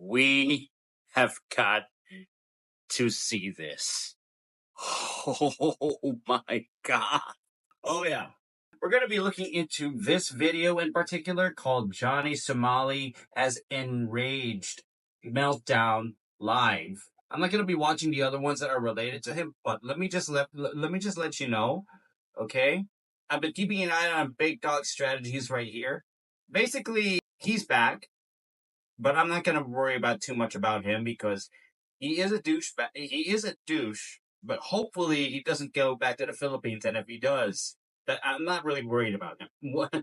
We have got to see this. Oh my God. Oh yeah. We're going to be looking into this video in particular called Johnny Somali as Enraged Meltdown Live. I'm not going to be watching the other ones that are related to him, but let me just let you know, okay? I've been keeping an eye on Big Dog Strategies right here. Basically, he's back, but I'm not going to worry about too much about him because he is a douche. He is a douche, but hopefully he doesn't go back to the Philippines. And if he does, that I'm not really worried about him. What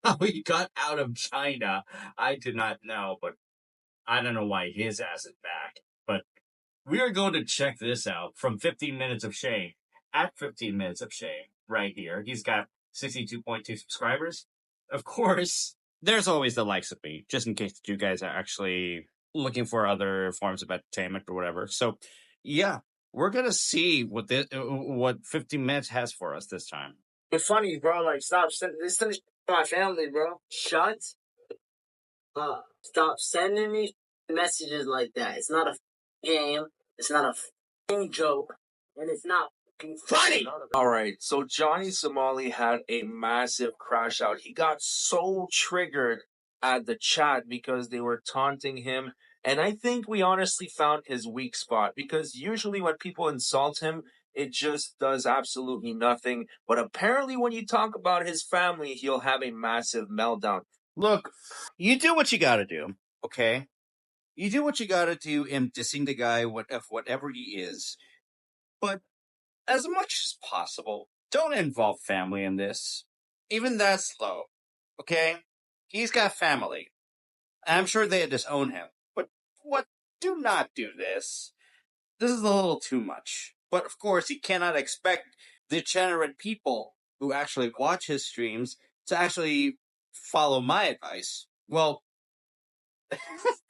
how he got out of China, I do not know, but I don't know why his ass is back. But we are going to check this out from 15 Minutes of Shame. At 15 Minutes of Shame, right here. He's got 62.2 subscribers. Of course, there's always the likes of me, just in case you guys are actually looking for other forms of entertainment or whatever. So, yeah, we're gonna see what 15 Minutes has for us this time. It's funny, bro. Like, stop sending this to my family, bro. Shut up. Stop sending me messages like that. It's not a game. It's not a joke, and it's not funny. All right, so Johnny Somali had a massive crash out. He got so triggered at the chat because they were taunting him. And I think we honestly found his weak spot because usually when people insult him, it just does absolutely nothing. But apparently, when you talk about his family, he'll have a massive meltdown. Look, you do what you gotta do, okay? You do what you gotta do in dissing the guy, whatever he is. But as much as possible, don't involve family in this. Even that's low, okay? He's got family. I'm sure they disown him. But what? Do not do this. This is a little too much. But of course, he cannot expect degenerate people who actually watch his streams to actually follow my advice. Well,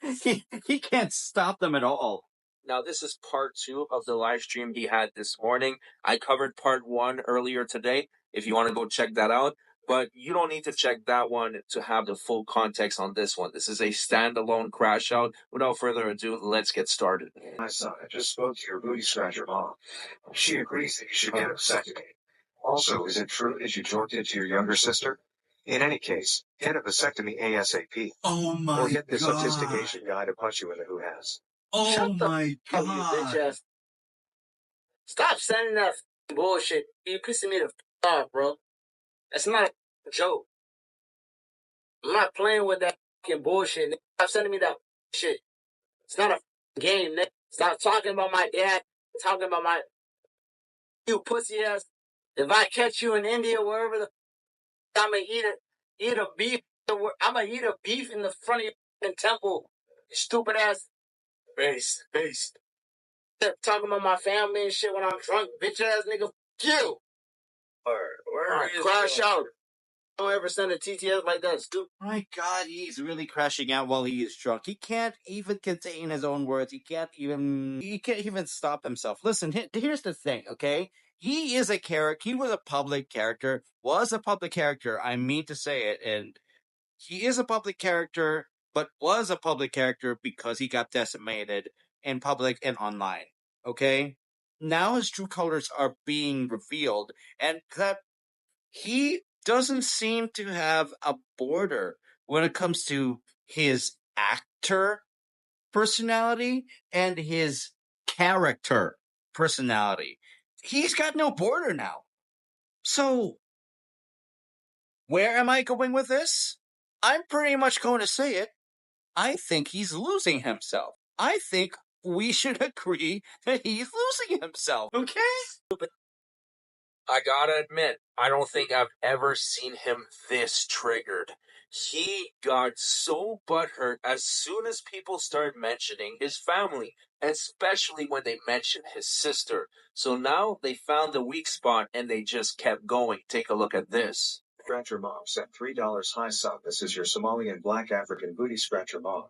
he can't stop them at all. Now, this is part 2 of the live stream he had this morning. I covered part 1 earlier today, if you want to go check that out. But you don't need to check that one to have the full context on this one. This is a standalone crash out. Without further ado, let's get started. My son, I just spoke to your booty scratcher mom. She agrees that you should get a vasectomy. Also, is it true that you jorked it to your younger sister? In any case, get a vasectomy ASAP. Oh my Or get this God. autistic Asian guy to punch you in the who has. Oh Shut the my fuck up, you God. bitch ass. Stop sending that bullshit. You pissing me the off, bro. That's not a joke. I'm not playing with that fucking bullshit. Nigga. Stop sending me that shit. It's not a game, nigga. Stop talking about my dad. Talking about my you pussy ass. If I catch you in India, wherever the I'ma eat a beef. I'ma eat a beef in the front of your fucking temple. You stupid ass. Base. Talking about my family and shit when I'm drunk, bitch ass nigga. You. Where crash out. Don't ever send a TTS like that, stupid. My God, he's really crashing out while he is drunk. He can't even contain his own words. He can't even stop himself. Listen, here's the thing, okay? He is a character. He was a public character. I mean to say it, and he is a public character, but was a public character because he got decimated in public and online. Okay? Now his true colors are being revealed, and that he doesn't seem to have a border when it comes to his actor personality and his character personality. He's got no border now. So, where am I going with this? I'm pretty much going to say it. I think he's losing himself. I think we should agree that he's losing himself, okay? I gotta admit, I don't think I've ever seen him this triggered. He got so butthurt as soon as people started mentioning his family, especially when they mentioned his sister. So now they found the weak spot and they just kept going. Take a look at this. Scratcher mom sent $3 high sub. This is your Somalian black African booty scratcher mom.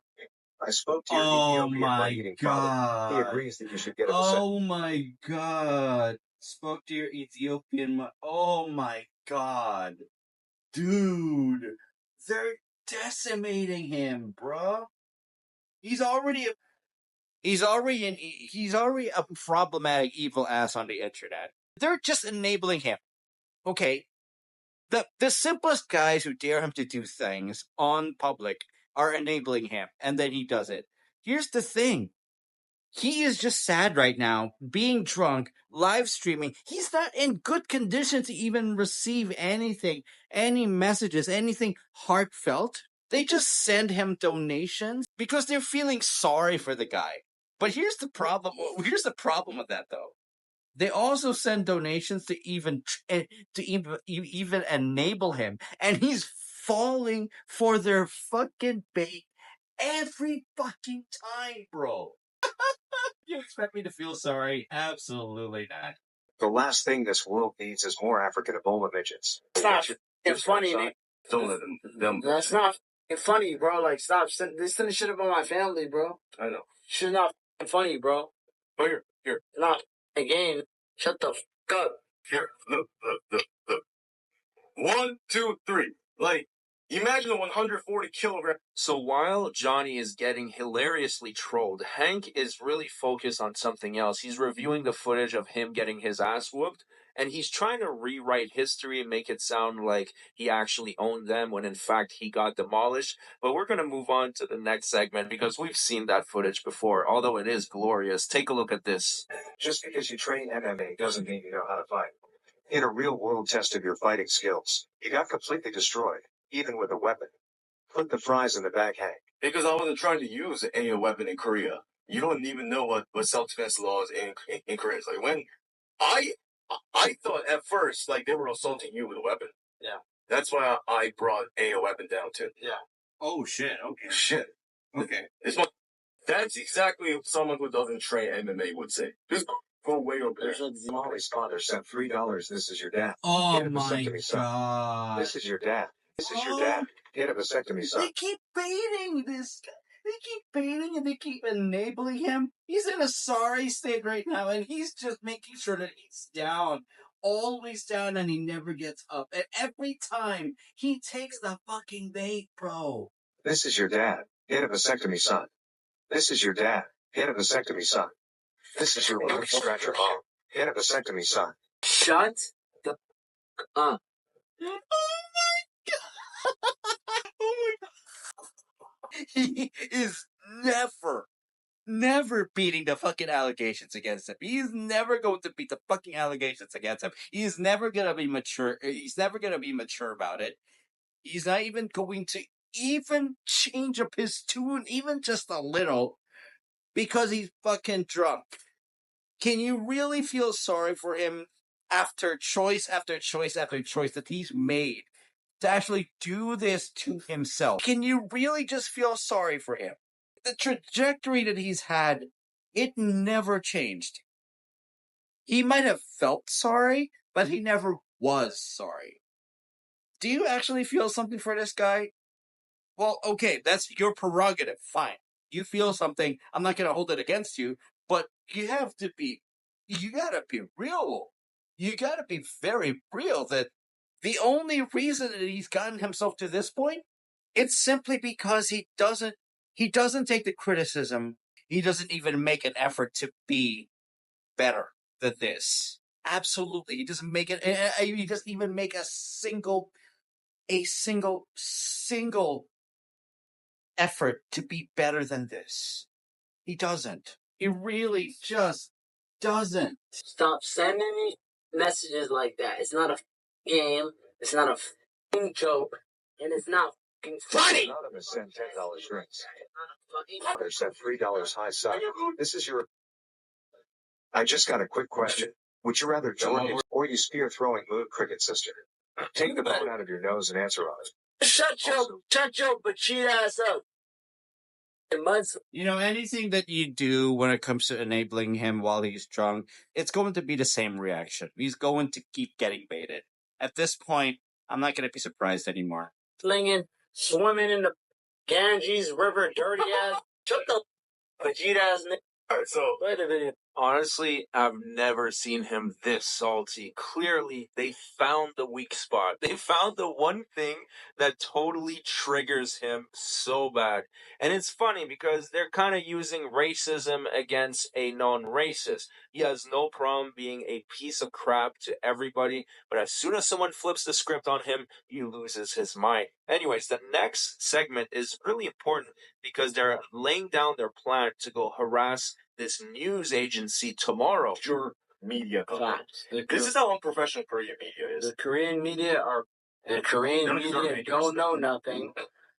I spoke to your Ethiopian money-eating father. He agrees that you should get a vasectomy. Oh my God. Spoke to your Ethiopian. Oh my God. Dude. They're decimating him, bruh. He's already a problematic evil ass on the internet. They're just enabling him. Okay, the simplest guys who dare him to do things on public are enabling him, and then he does it. Here's the thing. He is just sad right now, being drunk, live streaming. He's not in good condition to even receive anything, any messages, anything heartfelt. They just send him donations because they're feeling sorry for the guy. But here's the problem. Here's the problem with that, though. They also send donations to even enable him, and he's falling for their fucking bait every fucking time, bro. You expect me to feel sorry? Absolutely not. The last thing this world needs is more African Ebola midgets. It's not f***ing funny, man. Don't let them. That's not f***ing funny, bro. Like, stop. They sending shit about my family, bro. I know. Shit's not f***ing funny, bro. Oh, here. Not again. Shut the f*** up. Here, look. 1, 2, 3. Like, imagine a 140 kilogram. So while Johnny is getting hilariously trolled, Hank is really focused on something else. He's reviewing the footage of him getting his ass whooped, and he's trying to rewrite history and make it sound like he actually owned them when in fact he got demolished. But we're going to move on to the next segment because we've seen that footage before, although it is glorious. Take a look at this. Just because you train MMA doesn't mean you know how to fight. In a real-world test of your fighting skills, you got completely destroyed, even with a weapon. Put the fries in the bag, Hank. Because I wasn't trying to use a weapon in Korea. You don't even know what self-defense laws in Korea is. Like, when I thought at first, like, they were assaulting you with a weapon. Yeah. That's why I brought a weapon down, too. Yeah. Oh, shit. Okay. Shit. Okay. That's exactly what someone who doesn't train MMA would say. Just go way over there. Molly's father sent $3. This is your dad. Oh, Get a my vasectomy, son. God. This is your dad. This is your dad. Get a vasectomy, son. They keep baiting this guy. They keep baiting and they keep enabling him. He's in a sorry state right now, and he's just making sure that he's down. Always down, and he never gets up. And every time, he takes the fucking bait, bro. This is your dad. Get a vasectomy, son. This is your dad. Get a vasectomy, son. This is your booty scratcher, mom. Get a vasectomy, son. Shut the f*** up. Oh my god! Oh my god! He is never beating the fucking allegations against him. He's never going to beat the fucking allegations against him. He's never gonna be mature. He's never gonna be mature about it. He's not even going to even change up his tune, even just a little, because he's fucking drunk. Can you really feel sorry for him after choice after choice after choice that he's made to actually do this to himself? Can you really just feel sorry for him? The trajectory that he's had, it never changed. He might have felt sorry, but he never was sorry. Do you actually feel something for this guy? Well, okay, that's your prerogative. Fine. You feel something. I'm not going to hold it against you, but you gotta be real. You gotta be very real that the only reason that he's gotten himself to this point, it's simply because he doesn't take the criticism. He doesn't even make an effort to be better than this. Absolutely. He doesn't make it. He doesn't even make a single effort to be better than this. He doesn't. He really just doesn't. Stop sending me messages like that. It's not a game. It's not a f***ing joke. And it's not f***ing funny. Anonymous sent $10 drinks. It's not a fucking... Father sent $3 high side. This is your... I just got a quick question. Would you rather Jordan or you spear-throwing mood cricket sister? Take the bone out of your nose and answer on it. Shut your cheat ass up. You know, anything that you do when it comes to enabling him while he's drunk, it's going to be the same reaction. He's going to keep getting baited. At this point, I'm not going to be surprised anymore. Slinging, swimming in the Ganges River, dirty ass. Shut the cheat ass nigga. Alright, so play the video. Honestly, I've never seen him this salty. Clearly, they found the weak spot. They found the one thing that totally triggers him so bad. And it's funny because they're kind of using racism against a non-racist. He has no problem being a piece of crap to everybody, but as soon as someone flips the script on him, he loses his mind. Anyways, the next segment is really important because they're laying down their plan to go harass this news agency tomorrow. Pure media company. Facts. This is how unprofessional Korean media is. The Korean media None don't know nothing.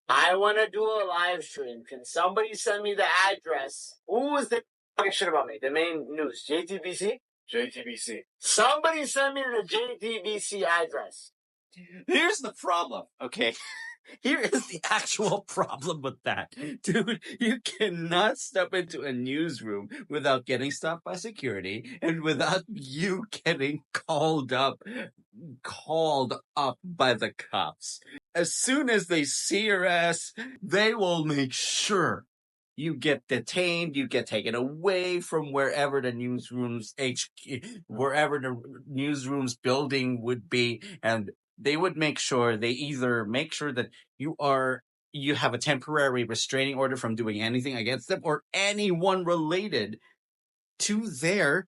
I want to do a live stream. Can somebody send me the address? Who was the talking shit about me? The main news, JTBC. JTBC. Somebody send me the JTBC address. Here's the problem, okay? Here is the actual problem with that. Dude, you cannot step into a newsroom without getting stopped by security and without you getting called up by the cops. As soon as they see your ass, they will make sure you get detained, you get taken away from wherever the newsroom's wherever the newsroom's building would be, and they would make sure that you have a temporary restraining order from doing anything against them or anyone related to their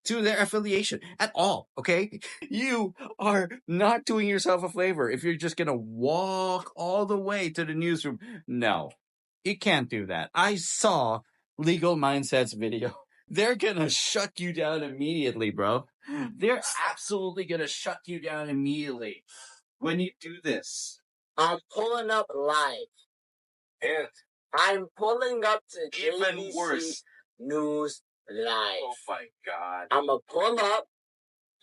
affiliation at all, okay? You are not doing yourself a favor if you're just gonna walk all the way to the newsroom. No, you can't do that. I saw Legal Mindset's video. They're gonna shut you down immediately, bro. They're absolutely gonna shut you down immediately when you do this. I'm pulling up live. And I'm pulling up to even JTBC worse. News live. Oh my God. I'm going to pull up,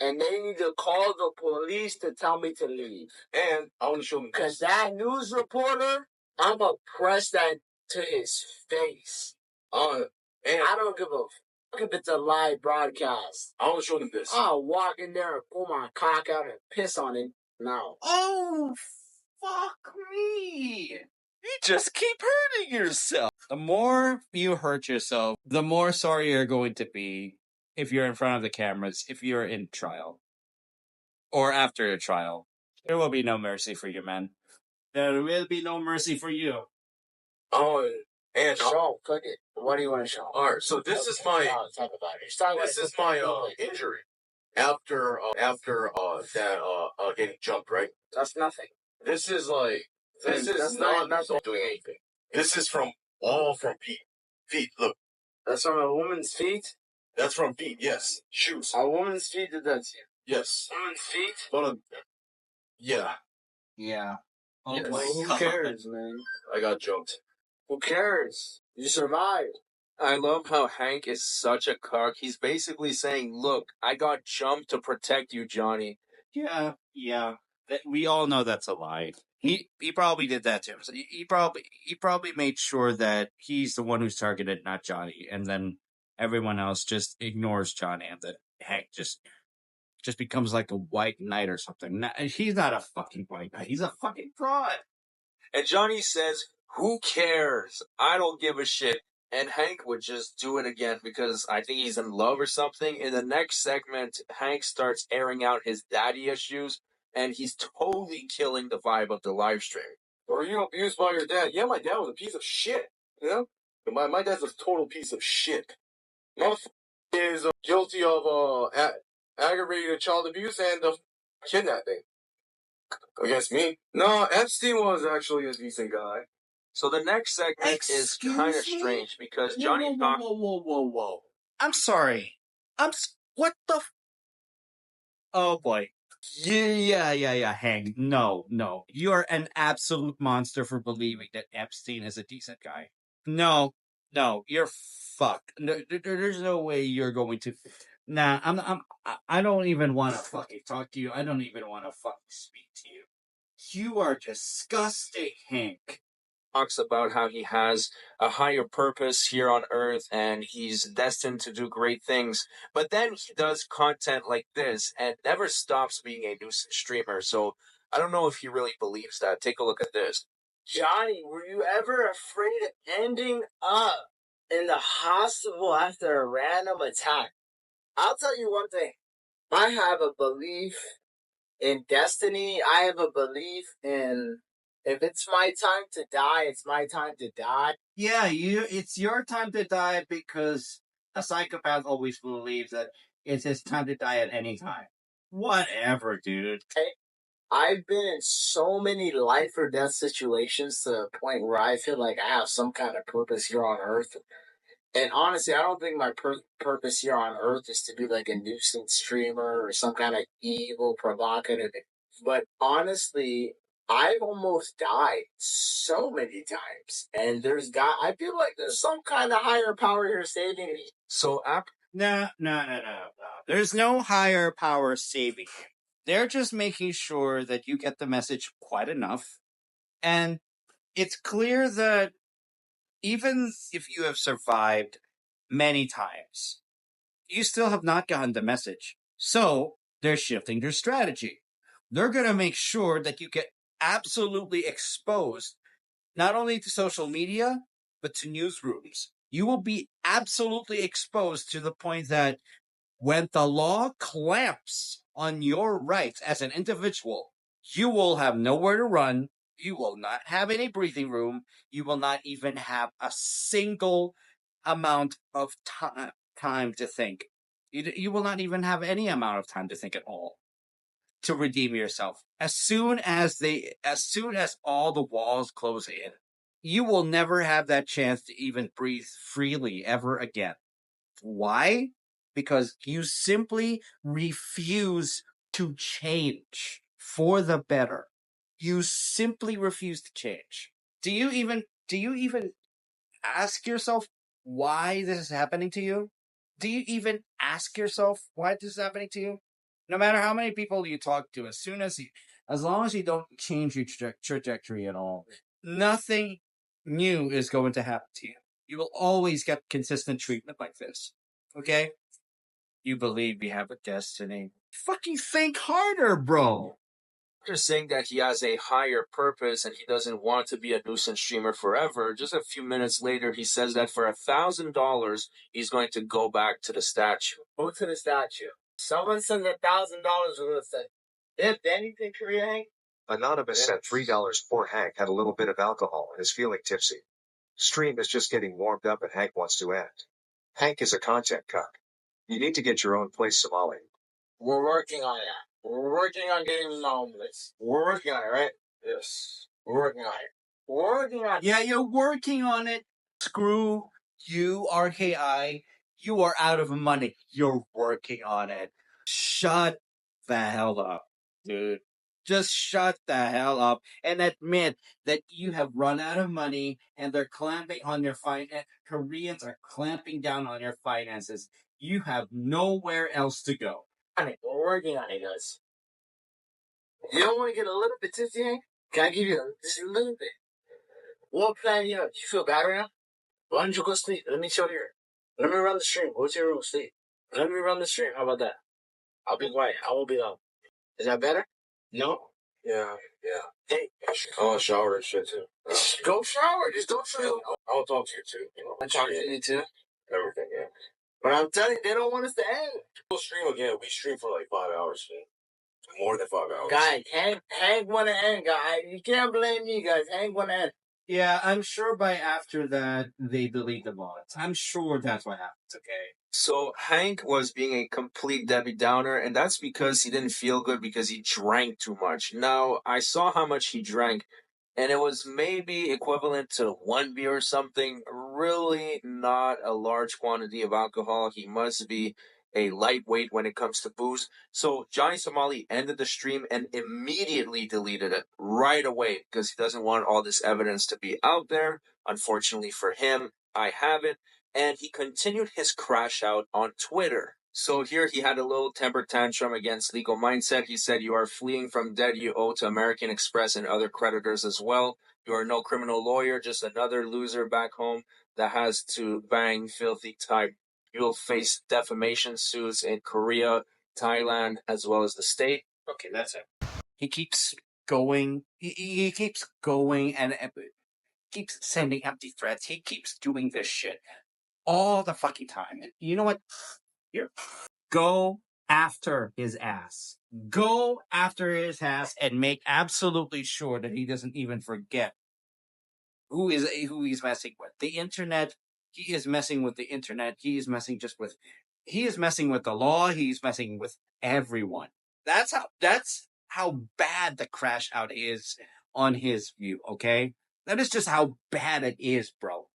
and they need to call the police to tell me to leave. And I want to show them Because this. that news reporter, I'm going to press that to his face. And I don't give a fuck if it's a live broadcast. I want to show them this. I'll walk in there and pull my cock out and piss on it. No. Oh, fuck me. You just keep hurting yourself. The more you hurt yourself, the more sorry you're going to be if you're in front of the cameras, if you're in trial. Or after a trial. There will be no mercy for you, man. There will be no mercy for you. Oh, and Show, cook it. What do you want to show? all right, so this is my Talk about it. this is my injury after that getting jumped, right? That's nothing. This is like this That's is not not doing anything. This is from feet. Look, That's from a woman's feet? that's from feet. Yes, shoes. A woman's feet did that to you? Yes, Woman's feet? but yeah, Yeah. Oh Yes. my Who God. cares, man? I got jumped. Who cares? You survived. I love how Hank is such a cuck. He's basically saying, look, I got jumped to protect you, Johnny. Yeah. We all know that's a lie. He probably did that to him. So he probably made sure that he's the one who's targeted, not Johnny, and then everyone else just ignores Johnny, and that Hank just becomes like a white knight or something. He's not a fucking white knight. He's a fucking fraud. And Johnny says, who cares? I don't give a shit. And Hank would just do it again because I think he's in love or something. In the next segment, Hank starts airing out his daddy issues, and he's totally killing the vibe of the live stream. Were you abused by your dad? Yeah, my dad was a piece of shit. You know, my dad's a total piece of shit. Motherfucker is guilty of aggravated child abuse and kidnapping against me. No, Epstein was actually a decent guy. So the next segment is kind of strange because Johnny talks. Whoa. I'm sorry. What the? Oh boy. Yeah, Hank. No. You are an absolute monster for believing that Epstein is a decent guy. No, you're fucked. No, there's no way you're going to. Nah, I don't even want to fucking talk to you. I don't even want to fucking speak to you. You are disgusting, Hank. Talks about how he has a higher purpose here on Earth and he's destined to do great things. But then he does content like this and never stops being a nuisance streamer. So I don't know if he really believes that. Take a look at this. Johnny, were you ever afraid of ending up in the hospital after a random attack. I'll tell you one thing. I have a belief in destiny. I have a belief in if it's my time to die, it's my time to die. Yeah, it's your time to die because a psychopath always believes that it's his time to die at any time. Whatever, dude. I've been in so many life or death situations to the point where I feel like I have some kind of purpose here on earth. And honestly, I don't think my purpose here on earth is to be like a nuisance streamer or some kind of evil, provocative. But honestly, I've almost died so many times. And I feel like there's some kind of higher power here saving me. So, No. There's no higher power saving you. They're just making sure that you get the message quite enough. And it's clear that even if you have survived many times, you still have not gotten the message. So they're shifting their strategy. They're going to make sure that you get absolutely exposed, not only to social media, but to newsrooms. You will be absolutely exposed to the point that when the law clamps on your rights as an individual, you will have nowhere to run. You will not have any breathing room. You will not even have a single amount of time to think. You will not even have any amount of time to think at all to redeem yourself. As soon as all the walls close in, you will never have that chance to even breathe freely ever again. Why? Because you simply refuse to change for the better. You simply refuse to change. Do you even ask yourself why this is happening to you? Do you even ask yourself why this is happening to you? No matter how many people you talk to, as long as you don't change your trajectory at all, nothing new is going to happen to you. You will always get consistent treatment like this. Okay? You believe we have a destiny. Fucking think harder, bro. after saying that he has a higher purpose and he doesn't want to be a nuisance streamer forever, just a few minutes later, he says that for $1,000, he's going to go back to the statue. Go to the statue. Someone sent $1,000 with us. If anything, Korea Hank? Anonymous sent $3 for Hank had a little bit of alcohol and is feeling tipsy. Stream is just getting warmed up and Hank wants to end. Hank is a content cuck. You need to get your own place, Somali. We're working on that. We're working on getting the homeless. We're working on it, right? Yes. We're working on it. We're working on it. Yeah, you're working on it. Screw you, RKI. You are out of money. You're working on it. Shut the hell up, dude. Just shut the hell up and admit that you have run out of money and they're clamping on your Koreans are clamping down on your finances. You have nowhere else to go. We're working on it, guys. You don't want to get a little bit tipsy, Hank? Can I give you just a little bit? What plan you have? You feel bad right now? Why don't you go sleep? Let me chill here. Let me run the stream. Go to your room, sleep. Let me run the stream. How about that? I'll be quiet. I won't be loud. Is that better? No? Yeah. Hey, I want to shower and shit too. go shower. Just go shower. I'll talk to you too. I talk to you too. Everything, yeah. But I'm telling you, they don't want us to end. We'll stream again. We stream for like 5 hours, man. More than 5 hours. Guys, Hank want to end, guys. You can't blame me, guys. Hank want to end. Yeah, I'm sure by after that they delete the mods. I'm sure that's what happens, okay? So Hank was being a complete Debbie Downer, and that's because he didn't feel good because he drank too much. Now, I saw how much he drank, and it was maybe equivalent to one beer or something. Really not a large quantity of alcohol. He must be a lightweight when it comes to booze. So Johnny Somali ended the stream and immediately deleted it right away because he doesn't want all this evidence to be out there. Unfortunately for him, I have it. And he continued his crash out on Twitter. So here he had a little temper tantrum against Legal Mindset. He said, "You are fleeing from debt you owe to American Express and other creditors as well. You are no criminal lawyer, just another loser back home that has to bang filthy type. You'll face defamation suits in Korea, Thailand, as well as the state." Okay, that's it. He keeps going. He keeps going and keeps sending empty threats. He keeps doing this shit. all the fucking time. And you know what? Go after his ass. Go after his ass and make absolutely sure that he doesn't even forget who he's messing with. The internet. He is messing with the internet. He is messing with the law. He's messing with everyone. That's how bad the crash out is on his view, okay? That is just how bad it is, bro.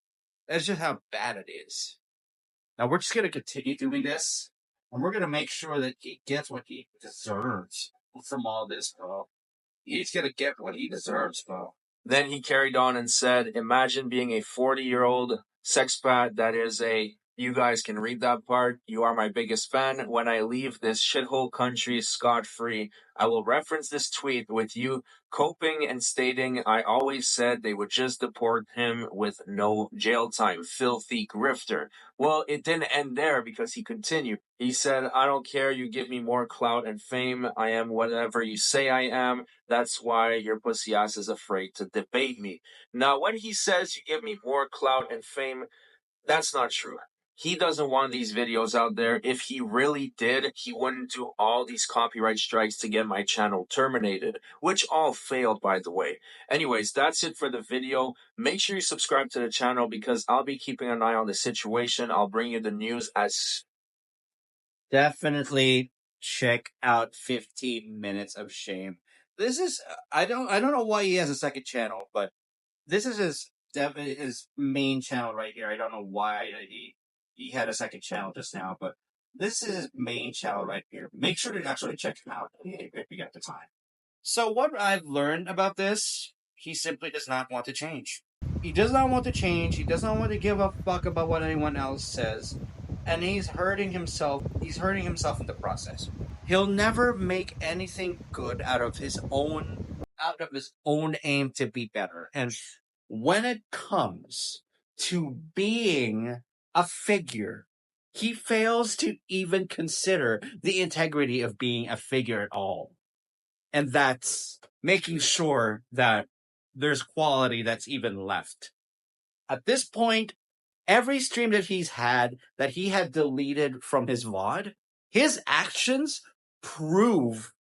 That's just how bad it is. Now we're just gonna continue doing this, and we're gonna make sure that he gets what he deserves from all this, bro. He's gonna get what he deserves, bro. Then he carried on and said, imagine being a 40-year-old sexpat that is you guys can read that part. You are my biggest fan. When I leave this shithole country scot-free, I will reference this tweet with you coping and stating, I always said they would just deport him with no jail time. Filthy grifter. Well, it didn't end there because he continued. He said, I don't care. You give me more clout and fame. I am whatever you say I am. That's why your pussy ass is afraid to debate me. Now, when he says you give me more clout and fame, that's not true. He doesn't want these videos out there. If he really did, he wouldn't do all these copyright strikes to get my channel terminated, which all failed, by the way. Anyways, that's it for the video. Make sure you subscribe to the channel because I'll be keeping an eye on the situation. I'll bring you the news as... Definitely check out 15 Minutes of Shame. This is I don't know why he has a second channel, but this is his main channel right here. I don't know why he had a second channel just now, but this is his main channel right here. Make sure to actually check him out if you get the time. So what I've learned about this, he simply does not want to change. He does not want to change. He does not want to give a fuck about what anyone else says. And he's hurting himself. He's hurting himself in the process. He'll never make anything good out of his own aim to be better. And when it comes to being a figure, he fails to even consider the integrity of being a figure at all. And that's making sure that there's quality that's even left. At this point, every stream that he had deleted from his VOD, his actions prove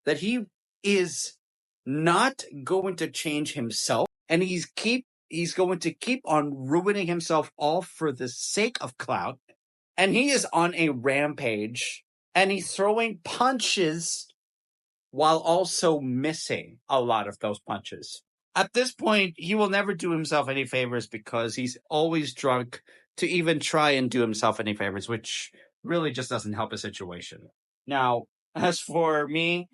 that he is not going to change himself, and he's going to keep on ruining himself all for the sake of clout. And he is on a rampage, and he's throwing punches while also missing a lot of those punches. At this point, he will never do himself any favors because he's always drunk to even try and do himself any favors, which really just doesn't help his situation. Now, as for me,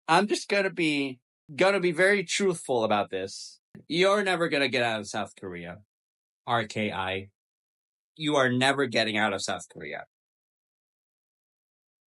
I'm just gonna be very truthful about this. You're never gonna get out of South Korea. RKI. You are never getting out of South Korea.